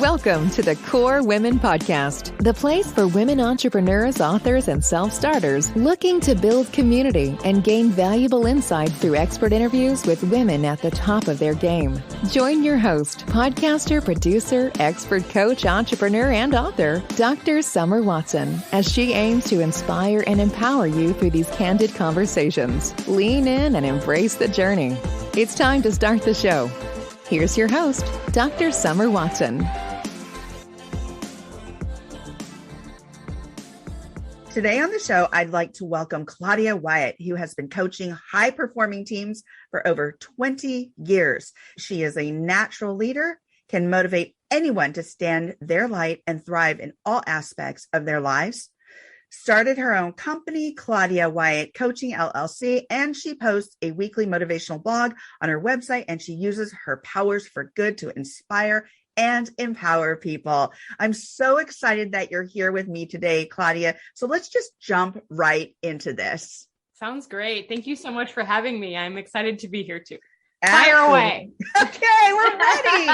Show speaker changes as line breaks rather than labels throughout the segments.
Welcome to the Core Women Podcast, the place for women entrepreneurs, authors, and self-starters looking to build community and gain valuable insight through expert interviews with women at the top of their game. Join your host, podcaster, producer, expert coach, entrepreneur, and author, Dr. Summer Watson, as she aims to inspire and empower you through these candid conversations. Lean in and embrace the journey. It's time to start the show. Here's your host, Dr. Summer Watson.
Today on the show, I'd like to welcome Claudia Wyatt, who has been coaching high-performing teams for over 20 years. She is a natural leader, can motivate anyone to stand their light and thrive in all aspects of their lives. Started her own company, Claudia Wyatt Coaching LLC, and she posts a weekly motivational blog on her website, and she uses her powers for good to inspire and empower people. I'm so excited that you're here with me today, Claudia. So let's just jump right into this.
Sounds great. Thank you so much for having me. I'm excited to be here too.
Absolutely.
Fire away.
Okay, we're ready.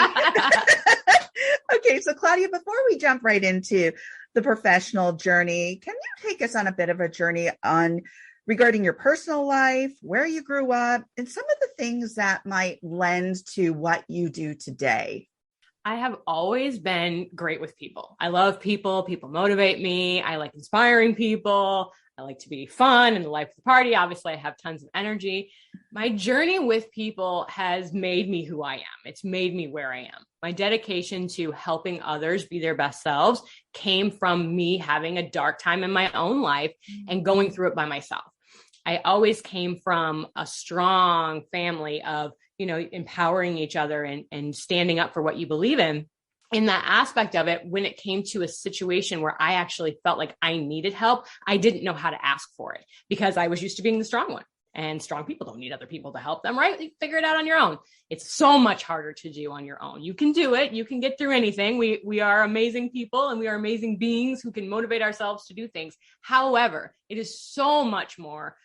Okay, so Claudia, before we jump right into the professional journey, can you take us on a bit of a journey regarding your personal life, where you grew up, and some of the things that might lend to what you do today?
I have always been great with people. I love people. People motivate me. I like inspiring people. I like to be fun and the life of the party. Obviously, I have tons of energy. My journey with people has made me who I am. It's made me where I am. My dedication to helping others be their best selves came from me having a dark time in my own life and going through it by myself. I always came from a strong family of empowering each other and standing up for what you believe in. In that aspect of it, when it came to a situation where I actually felt like I needed help, I didn't know how to ask for it because I was used to being the strong one. And strong people don't need other people to help them, right? You figure it out on your own. It's so much harder to do on your own. You can do it. You can get through anything. We are amazing people and we are amazing beings who can motivate ourselves to do things. However, it is so much more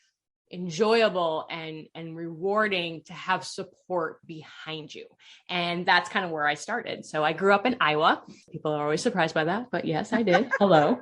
enjoyable and rewarding to have support behind you. And that's kind of where I started. So I grew up in Iowa. People are always surprised by that, but yes, I did. Hello.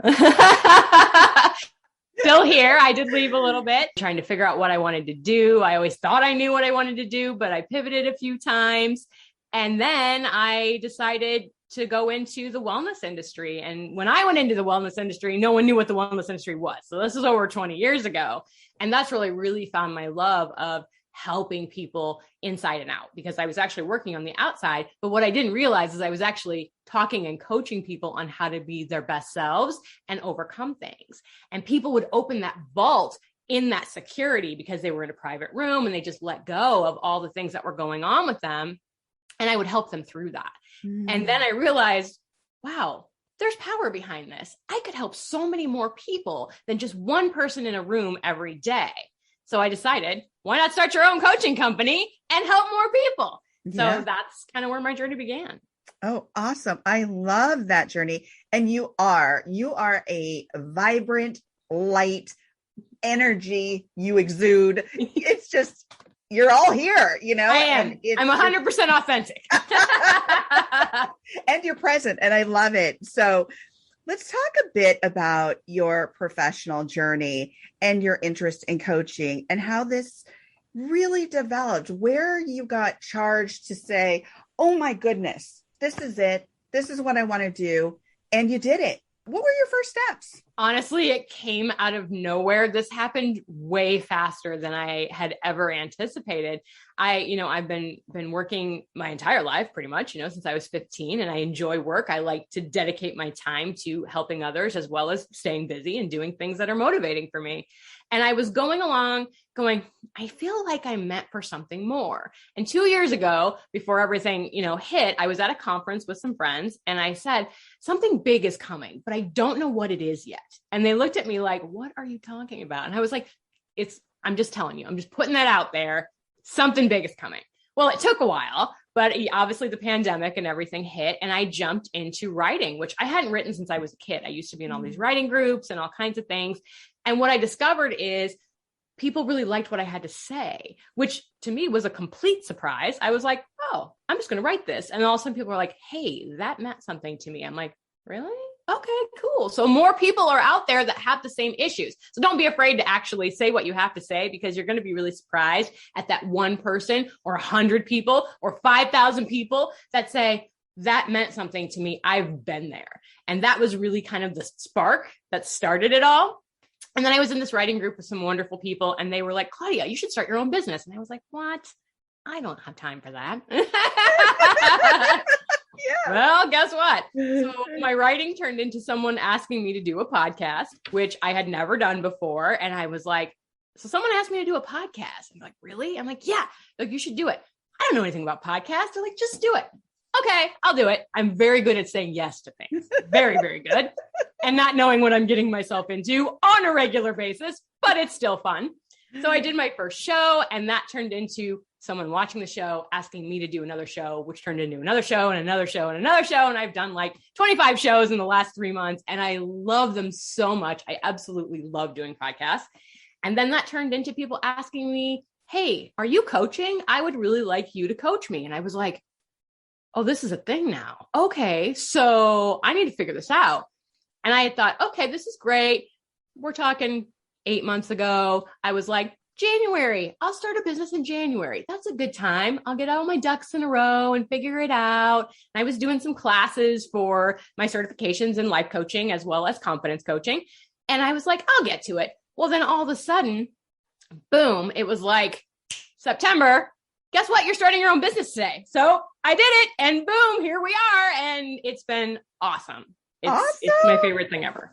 Still here. I did leave a little bit trying to figure out what I wanted to do. I always thought I knew what I wanted to do, but I pivoted a few times. And then I decided to go into the wellness industry. And when I went into the wellness industry, no one knew what the wellness industry was. So this is over 20 years ago. And that's really found my love of helping people inside and out, because I was actually working on the outside. But what I didn't realize is I was actually talking and coaching people on how to be their best selves and overcome things. And people would open that vault in that security because they were in a private room and they just let go of all the things that were going on with them. And I would help them through that. And then I realized, wow, there's power behind this. I could help so many more people than just one person in a room every day. So I decided, why not start your own coaching company and help more people? So that's kind of where my journey began.
Oh, awesome. I love that journey. And you are a vibrant, light energy you exude. It's just, you're all here, I
am. I'm 100% authentic.
And you're present. And I love it. So let's talk a bit about your professional journey and your interest in coaching and how this really developed, where you got charged to say, oh my goodness, this is it. This is what I want to do. And you did it. What were your first steps?
Honestly, it came out of nowhere. This happened way faster than I had ever anticipated. I've been working my entire life pretty much, since I was 15, and I enjoy work. I like to dedicate my time to helping others as well as staying busy and doing things that are motivating for me. And I was going along going, I feel like I'm meant for something more. And 2 years ago, before everything, hit, I was at a conference with some friends and I said, something big is coming, but I don't know what it is yet. And they looked at me like, what are you talking about? And I was like, I'm just telling you, I'm just putting that out there. Something big is coming. Well, it took a while, but obviously the pandemic and everything hit, and I jumped into writing, which I hadn't written since I was a kid. I used to be in all these writing groups and all kinds of things. And what I discovered is people really liked what I had to say, which to me was a complete surprise. I was like, oh, I'm just going to write this. And all of a sudden people were like, hey, that meant something to me. I'm like, really? Okay, cool. So more people are out there that have the same issues. So don't be afraid to actually say what you have to say, because you're going to be really surprised at that one person or 100 people or 5,000 people that say, that meant something to me. I've been there. And that was really kind of the spark that started it all. And then I was in this writing group with some wonderful people, and they were like, Claudia, you should start your own business. And I was like, what? I don't have time for that. Yeah. Well, guess what? So my writing turned into someone asking me to do a podcast, which I had never done before. And I was like, so someone asked me to do a podcast. I'm like, really? I'm like, yeah, like you should do it. I don't know anything about podcasts. They're like, just do it. Okay, I'll do it. I'm very good at saying yes to things. Very, very good. And not knowing what I'm getting myself into on a regular basis, but it's still fun. So I did my first show, and that turned into someone watching the show asking me to do another show, which turned into another show and another show and another show. And I've done like 25 shows in the last 3 months, and I love them so much. I absolutely love doing podcasts. And then that turned into people asking me, hey, are you coaching? I would really like you to coach me. And I was like, oh, this is a thing now. Okay, so I need to figure this out. And I had thought, okay, this is great. We're talking 8 months ago. I was like, January, I'll start a business in January. That's a good time. I'll get all my ducks in a row and figure it out. And I was doing some classes for my certifications in life coaching as well as confidence coaching. And I was like, I'll get to it. Well, then all of a sudden, boom, it was like September. Guess what? You're starting your own business today. So I did it, and boom, here we are. And it's been awesome. It's my favorite thing ever.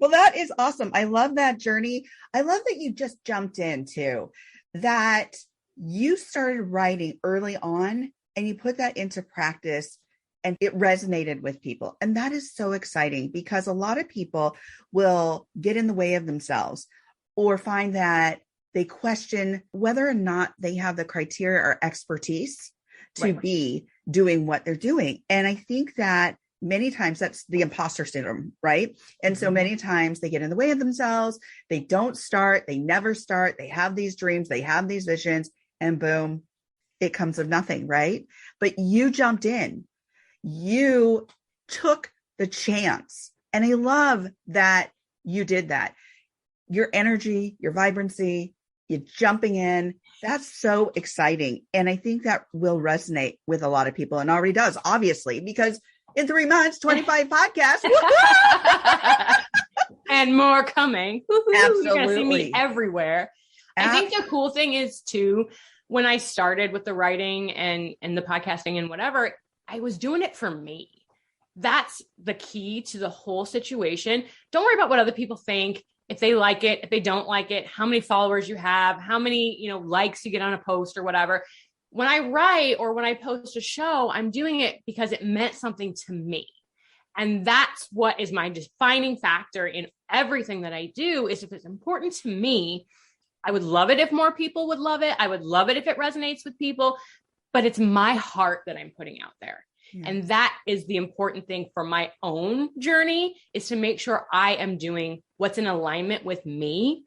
Well, that is awesome. I love that journey. I love that you just jumped into that. You started writing early on and you put that into practice, and it resonated with people. And that is so exciting, because a lot of people will get in the way of themselves or find that they question whether or not they have the criteria or expertise to be doing what they're doing. And I think that many times that's the imposter syndrome, right? And so many times they get in the way of themselves. They don't start. They never start. They have these dreams. They have these visions, and boom, it comes of nothing, right? But you jumped in. You took the chance. And I love that you did that. Your energy, your vibrancy, you jumping in. That's so exciting. And I think that will resonate with a lot of people, and already does, obviously, because in 3 months, 25 podcasts.
And more coming.
Absolutely.
You're going to see me everywhere. I think the cool thing is too, when I started with the writing and the podcasting and whatever, I was doing it for me. That's the key to the whole situation. Don't worry about what other people think. If they like it, if they don't like it, how many followers you have, how many, likes you get on a post or whatever. When I write or when I post a show, I'm doing it because it meant something to me. And that's what is my defining factor in everything that I do, is if it's important to me. I would love it if more people would love it. I would love it if it resonates with people, but it's my heart that I'm putting out there. Yeah. And that is the important thing for my own journey, is to make sure I am doing what's in alignment with me.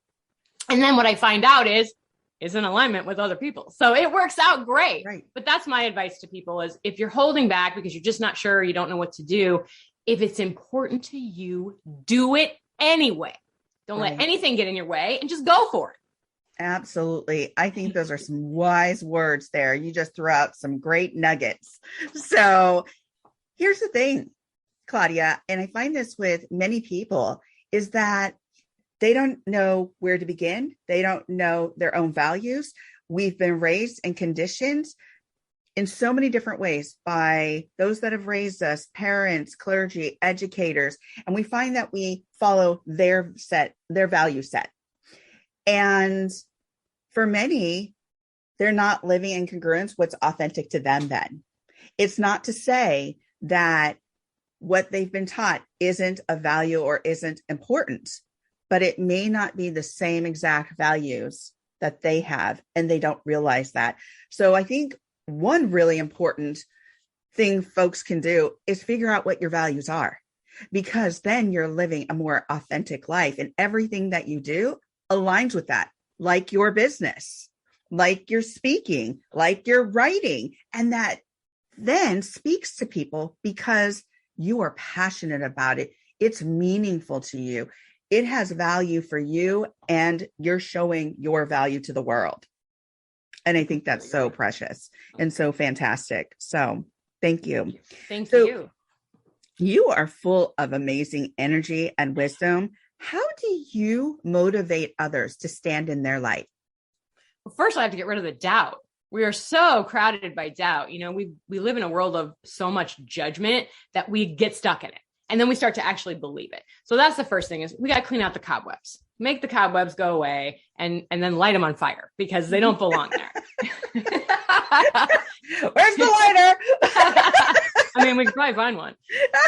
And then what I find out is in alignment with other people. So it works out great. Right. But that's my advice to people, is if you're holding back because you're just not sure, you don't know what to do, if it's important to you, do it anyway. Don't let anything get in your way, and just go for it.
Absolutely. I think those are some wise words there. You just threw out some great nuggets. So here's the thing, Claudia, and I find this with many people, is that they don't know where to begin. They don't know their own values. We've been raised and conditioned in so many different ways by those that have raised us, parents, clergy, educators, and we find that we follow their value set. And for many, they're not living in congruence what's authentic to them then. It's not to say that what they've been taught isn't a value or isn't important, but it may not be the same exact values that they have, and they don't realize that. So I think one really important thing folks can do is figure out what your values are, because then you're living a more authentic life, and everything that you do aligns with that, like your business, like your speaking, like your writing. And that then speaks to people because you are passionate about it. It's meaningful to you. It has value for you, and you're showing your value to the world. And I think that's so precious and so fantastic. So thank you.
Thank you.
You are full of amazing energy and wisdom. How do you motivate others to stand in their light?
Well, first I have to get rid of the doubt. We are so crowded by doubt. You know, we live in a world of so much judgment that we get stuck in it. And then we start to actually believe it. So that's the first thing, is we got to clean out the cobwebs, make the cobwebs go away, and then light them on fire because they don't belong there.
Where's the lighter?
I mean, we can probably find one.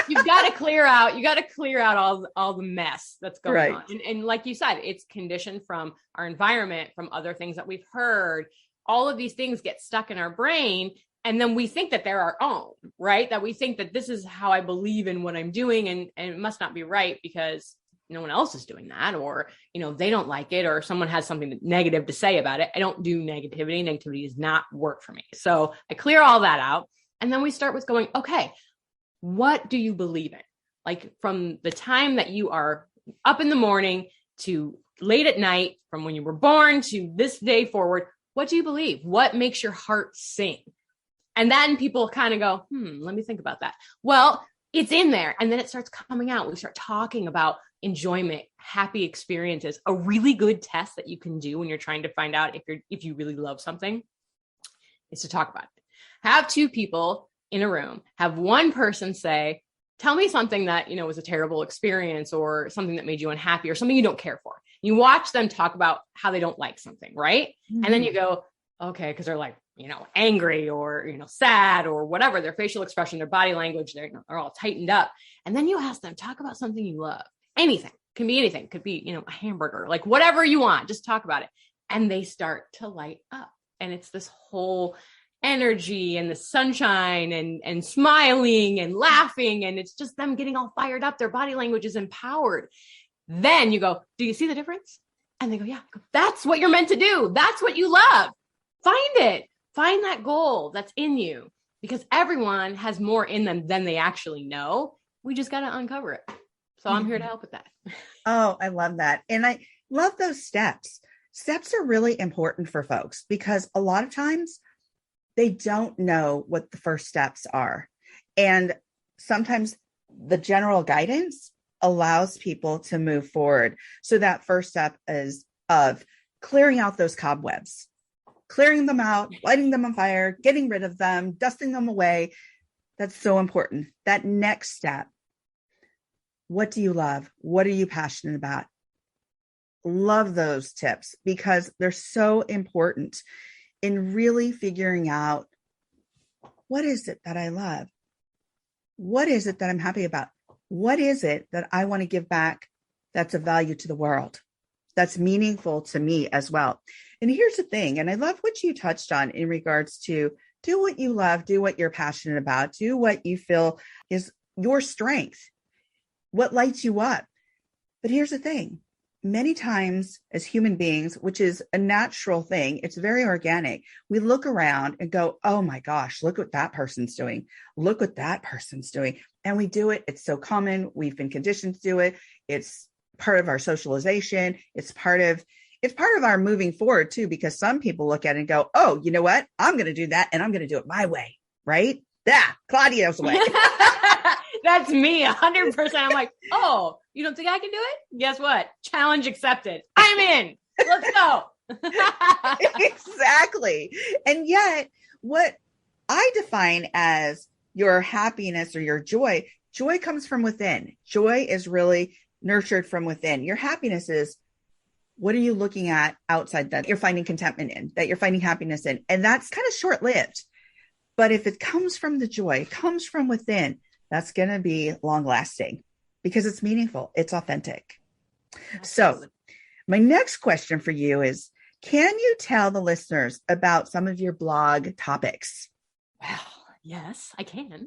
You got to clear out all the mess that's going on. And like you said, it's conditioned from our environment, from other things that we've heard. All of these things get stuck in our brain. And then we think that they're our own, right? That we think that this is how I believe in what I'm doing. And it must not be right because no one else is doing that, or, you know, they don't like it, or someone has something negative to say about it. I don't do negativity. Negativity does not work for me. So I clear all that out. And then we start with going, okay, what do you believe in? Like from the time that you are up in the morning to late at night, from when you were born to this day forward, what do you believe? What makes your heart sing? And then people kind of go, let me think about that. Well, it's in there. And then it starts coming out. We start talking about enjoyment, happy experiences. A really good test that you can do when you're trying to find out if you really love something is to talk about it. Have two people in a room, have one person say, tell me something that, you know, was a terrible experience, or something that made you unhappy, or something you don't care for. You watch them talk about how they don't like something, right? Mm-hmm. And then you go, okay, because they're like, you know, angry, or, you know, sad, or whatever, their facial expression, their body language, they're all tightened up. And then you ask them, talk about something you love. Anything, can be anything, could be, you know, a hamburger, like whatever you want, just talk about it. And they start to light up. And it's this whole energy and the sunshine and smiling and laughing. And it's just them getting all fired up. Their body language is empowered. Then you go, do you see the difference? And they go, yeah, that's what you're meant to do. That's what you love. Find it. Find that goal that's in you, because everyone has more in them than they actually know. We just got to uncover it. So I'm here to help with that.
Oh, I love that. And I love those steps. Steps are really important for folks because a lot of times they don't know what the first steps are. And sometimes the general guidance allows people to move forward. So that first step is of clearing out those cobwebs, clearing them out, lighting them on fire, getting rid of them, dusting them away. That's so important. That next step. What do you love? What are you passionate about? Love those tips because they're so important in really figuring out, what is it that I love? What is it that I'm happy about? What is it that I want to give back that's of value to the world, that's meaningful to me as well? And here's the thing, and I love what you touched on in regards to do what you love, do what you're passionate about, do what you feel is your strength, what lights you up. But here's the thing. Many times as human beings, which is a natural thing, it's very organic. We look around and go, oh my gosh, look what that person's doing. Look what that person's doing. And we do it. It's so common. We've been conditioned to do it. It's part of our socialization. It's part of our moving forward too, because some people look at it and go, oh, you know what? I'm going to do that. And I'm going to do it my way. Right? Yeah. Claudia's way.
That's me 100%. I'm like, oh, you don't think I can do it? Guess what? Challenge accepted. I'm in. Let's go.
Exactly. And yet what I define as your happiness or your joy comes from within. Joy is really nurtured from within. Your happiness is, what are you looking at outside that you're finding contentment in, that you're finding happiness in? And that's kind of short-lived. But if it comes from the joy, comes from within, that's going to be long lasting because it's meaningful. It's authentic. So my next question for you is, can you tell the listeners about some of your blog topics?
Well, yes, I can.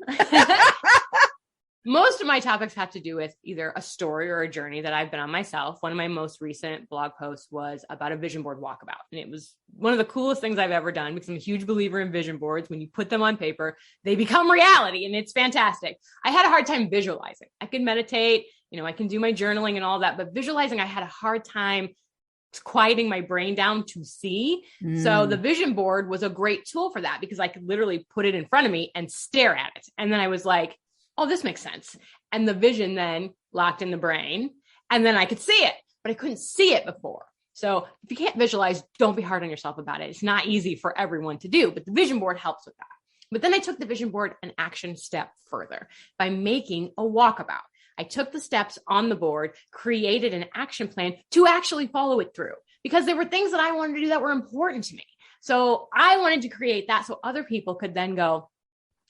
most of my topics have to do with either a story or a journey that I've been on myself. One of my most recent blog posts was about a vision board walkabout. And it was one of the coolest things I've ever done because I'm a huge believer in vision boards. When you put them on paper, they become reality and it's fantastic. I had a hard time visualizing. I could meditate, I can do my journaling and all that, but visualizing, I had a hard time quieting my brain down to see. So the vision board was a great tool for that because I could literally put it in front of me and stare at it. And then I was like, oh, this makes sense. And the vision then locked in the brain and then I could see it, but I couldn't see it before. So if you can't visualize, don't be hard on yourself about it. It's not easy for everyone to do, but the vision board helps with that. But then I took the vision board an action step further by making a walkabout. I took the steps on the board, created an action plan to actually follow it through because there were things that I wanted to do that were important to me. So I wanted to create that so other people could then go,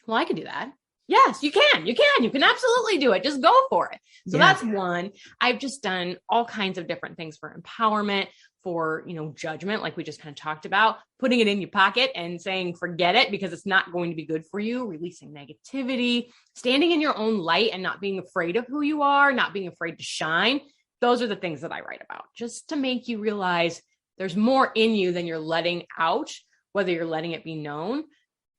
well, I can do that. Yes, you can absolutely do it. Just go for it. So that's one. I've just done all kinds of different things for empowerment, for, judgment, like we just kind of talked about, putting it in your pocket and saying, forget it because it's not going to be good for you, releasing negativity, standing in your own light and not being afraid of who you are, not being afraid to shine. Those are the things that I write about just to make you realize there's more in you than you're letting out, whether you're letting it be known.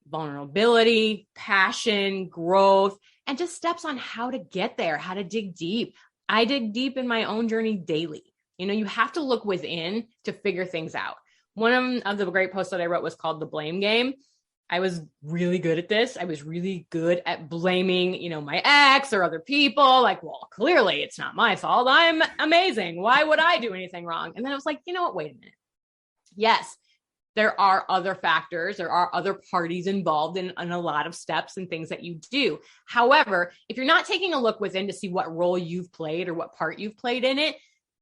Vulnerability, passion, growth, and just steps on how to get there, how to dig deep. I dig deep in my own journey daily. You have to look within to figure things out. One of the great posts that I wrote was called The Blame Game. I was really good at this. I was really good at blaming, my ex or other people. Like, well, clearly it's not my fault. I'm amazing. Why would I do anything wrong? And then I was like, you know what? Wait a minute. Yes. There are other factors. There are other parties involved in a lot of steps and things that you do. However, if you're not taking a look within to see what role you've played or what part you've played in it,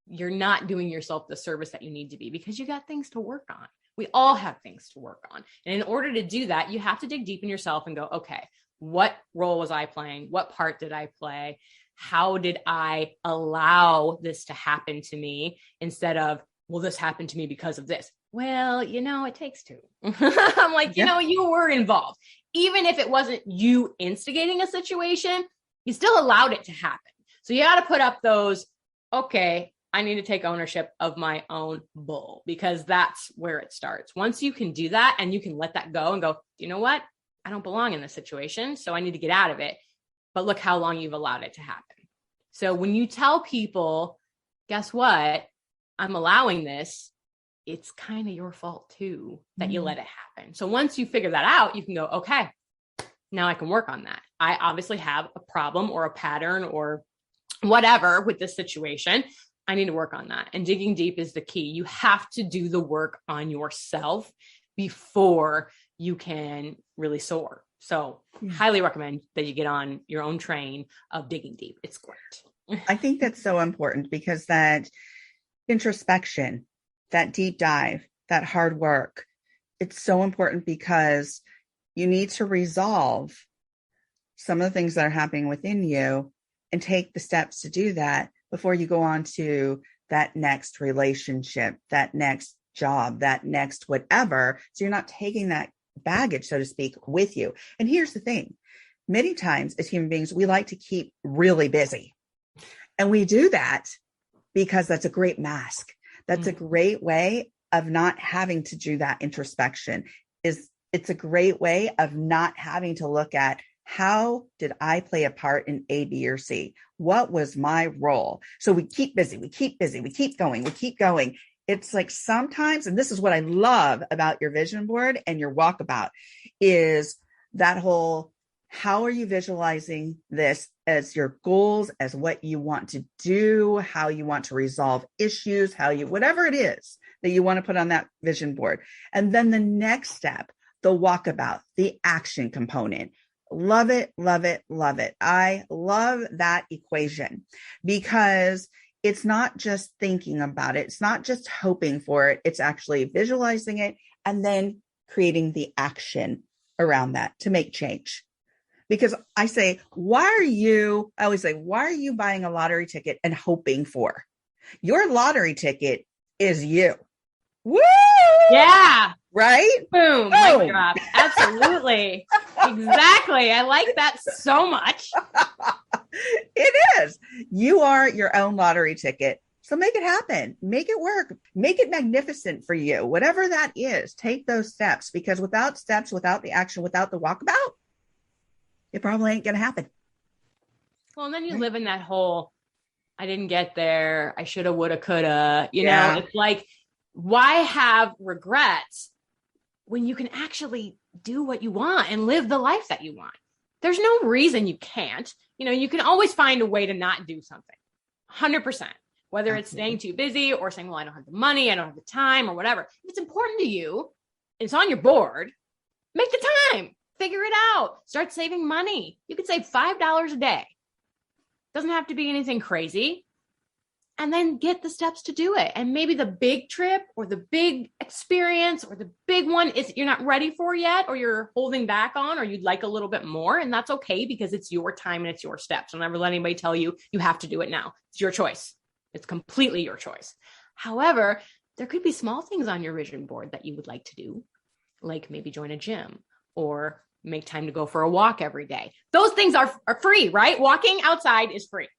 you're not doing yourself the service that you need to be because you got things to work on. We all have things to work on. And in order to do that, you have to dig deep in yourself and go, okay, what role was I playing? What part did I play? How did I allow this to happen to me instead of, well, this happened to me because of this? Well, it takes two. I'm like, you were involved. Even if it wasn't you instigating a situation, you still allowed it to happen. So you got to put up those, okay, I need to take ownership of my own bull because that's where it starts. Once you can do that and you can let that go and go, you know what? I don't belong in this situation, so I need to get out of it. But look how long you've allowed it to happen. So when you tell people, guess what? I'm allowing this. It's kind of your fault too, that you let it happen. So once you figure that out, you can go, okay, now I can work on that. I obviously have a problem or a pattern or whatever with this situation. I need to work on that. And digging deep is the key. You have to do the work on yourself before you can really soar. So highly recommend that you get on your own train of digging deep. It's great.
I think that's so important because that introspection, that deep dive, that hard work, it's so important because you need to resolve some of the things that are happening within you and take the steps to do that before you go on to that next relationship, that next job, that next whatever. So you're not taking that baggage, so to speak, with you. And here's the thing. Many times as human beings, we like to keep really busy. And we do that because that's a great mask. That's a great way of not having to do that introspection. It's a great way of not having to look at how did I play a part in A, B, or C? What was my role? So we keep busy, we keep going. It's like sometimes, and this is what I love about your vision board and your walkabout, is that whole, how are you visualizing this as your goals, as what you want to do, how you want to resolve issues, whatever it is that you want to put on that vision board. And then the next step, the walkabout, the action component. Love it, love it, love it. I love that equation because it's not just thinking about it. It's not just hoping for it. It's actually visualizing it and then creating the action around that to make change. Because I always say, why are you buying a lottery ticket and hoping for? Your lottery ticket is you. Woo!
Yeah.
Right?
Boom. Mic drop. Absolutely. Exactly. I like that so much.
It is. You are your own lottery ticket. So make it happen. Make it work. Make it magnificent for you. Whatever that is, take those steps, because without steps, without the action, without the walkabout, it probably ain't going to happen.
Well, and then you live in that whole, I didn't get there. I shoulda, woulda, coulda, you know, it's like, why have regrets when you can actually do what you want and live the life that you want? There's no reason you can't. You know, you can always find a way to not do something. 100%. Whether it's staying too busy or saying, well, I don't have the money, I don't have the time, or whatever. If it's important to you, it's on your board, make the time, figure it out, start saving money. You could save $5 a day. Doesn't have to be anything crazy. And then get the steps to do it. And maybe the big trip or the big experience or the big one is you're not ready for yet, or you're holding back on, or you'd like a little bit more. And that's okay, because it's your time and it's your steps. Don't ever let anybody tell you you have to do it now. It's your choice. It's completely your choice. However, there could be small things on your vision board that you would like to do, like maybe join a gym or make time to go for a walk every day. Those things are free, right? Walking outside is free.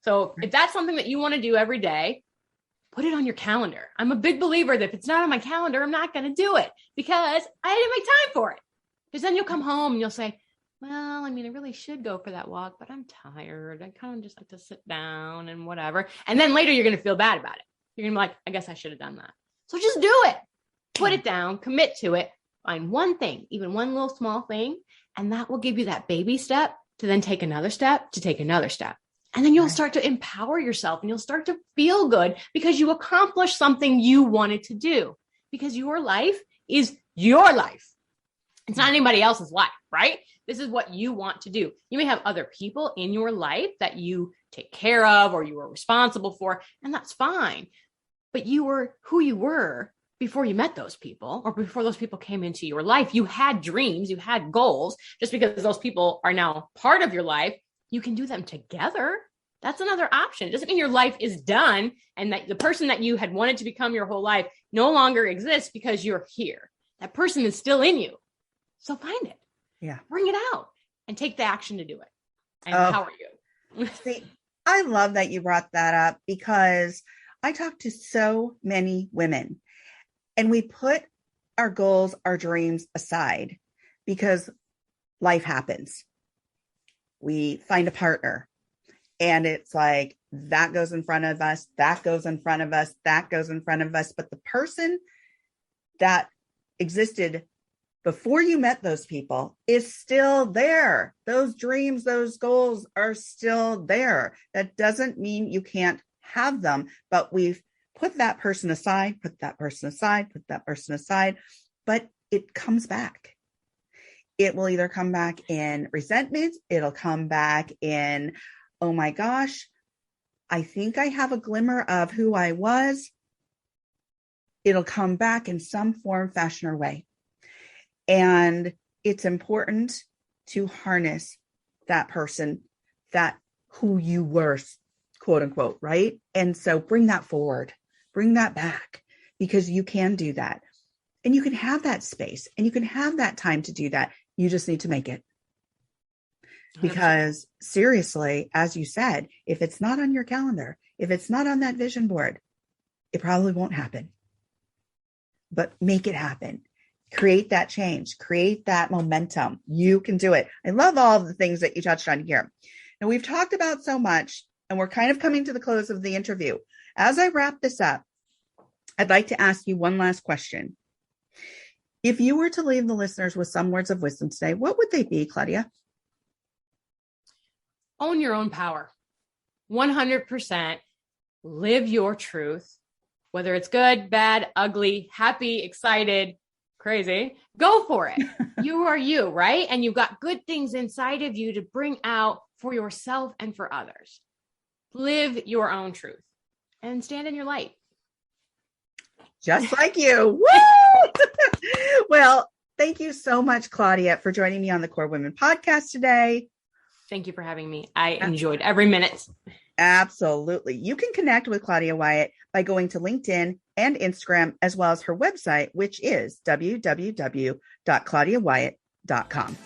So if that's something that you want to do every day, put it on your calendar. I'm a big believer that if it's not on my calendar, I'm not going to do it, because I didn't make time for it. Because then you'll come home and you'll say, well, I mean, I really should go for that walk, but I'm tired. I kind of just like to sit down and whatever. And then later you're going to feel bad about it. You're going to be like, I guess I should have done that. So just do it. Put it down, commit to it, find one thing, even one little small thing. And that will give you that baby step to then take another step, to take another step. And then you'll start to empower yourself, and you'll start to feel good because you accomplished something you wanted to do, because your life is your life. It's not anybody else's life, right? This is what you want to do. You may have other people in your life that you take care of or you are responsible for, and that's fine. But you were who you were before you met those people, or before those people came into your life. You had dreams, you had goals. Just because those people are now part of your life, you can do them together. That's another option. It doesn't mean your life is done and that the person that you had wanted to become your whole life no longer exists because you're here. That person is still in you. So find it. Yeah. Bring it out and take the action to do it and empower you.
See, I love that you brought that up, because I talk to so many women, and we put our goals, our dreams aside because life happens. We find a partner, and it's like that goes in front of us, that goes in front of us, that goes in front of us. But the person that existed before you met those people is still there. Those dreams, those goals are still there. That doesn't mean you can't have them, but we've put that person aside, put that person aside, put that person aside, but it comes back. It will either come back in resentment. It'll come back in, oh my gosh, I think I have a glimmer of who I was. It'll come back in some form, fashion, or way. And it's important to harness that person, that who you were, quote unquote, right? And so bring that forward, bring that back, because you can do that. And you can have that space and you can have that time to do that. You just need to make it. Because seriously, as you said, if it's not on your calendar, if it's not on that vision board, it probably won't happen. But make it happen. Create that change, create that momentum. You can do it. I love all of the things that you touched on here. And we've talked about so much, and we're kind of coming to the close of the interview. As I wrap this up, I'd like to ask you one last question. If you were to leave the listeners with some words of wisdom today, what would they be, Claudia?
Own your own power. 100%. Live your truth. Whether it's good, bad, ugly, happy, excited, crazy, go for it. You are you, right? And you've got good things inside of you to bring out for yourself and for others. Live your own truth and stand in your light.
Just like you. Woo! Well, thank you so much, Claudia, for joining me on the Core Women podcast today.
Thank you for having me. I enjoyed every minute.
Absolutely. You can connect with Claudia Wyatt by going to LinkedIn and Instagram, as well as her website, which is www.claudiawyatt.com.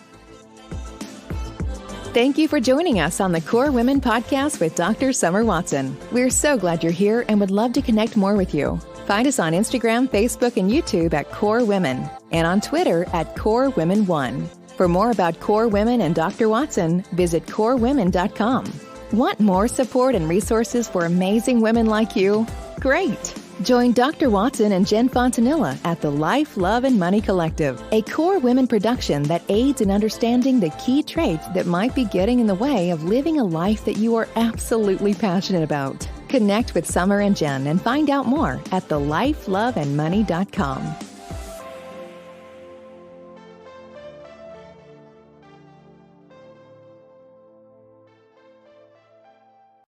Thank you for joining us on the Core Women Podcast with Dr. Summer Watson. We're so glad you're here and would love to connect more with you. Find us on Instagram, Facebook, and YouTube at Core Women, and on Twitter at Core Women 1. For more about Core Women and Dr. Watson, visit corewomen.com. Want more support and resources for amazing women like you? Great! Join Dr. Watson and Jen Fontanilla at the Life, Love, and Money Collective, a Core Women production that aids in understanding the key traits that might be getting in the way of living a life that you are absolutely passionate about. Connect with Summer and Jen and find out more at thelifeloveandmoney.com.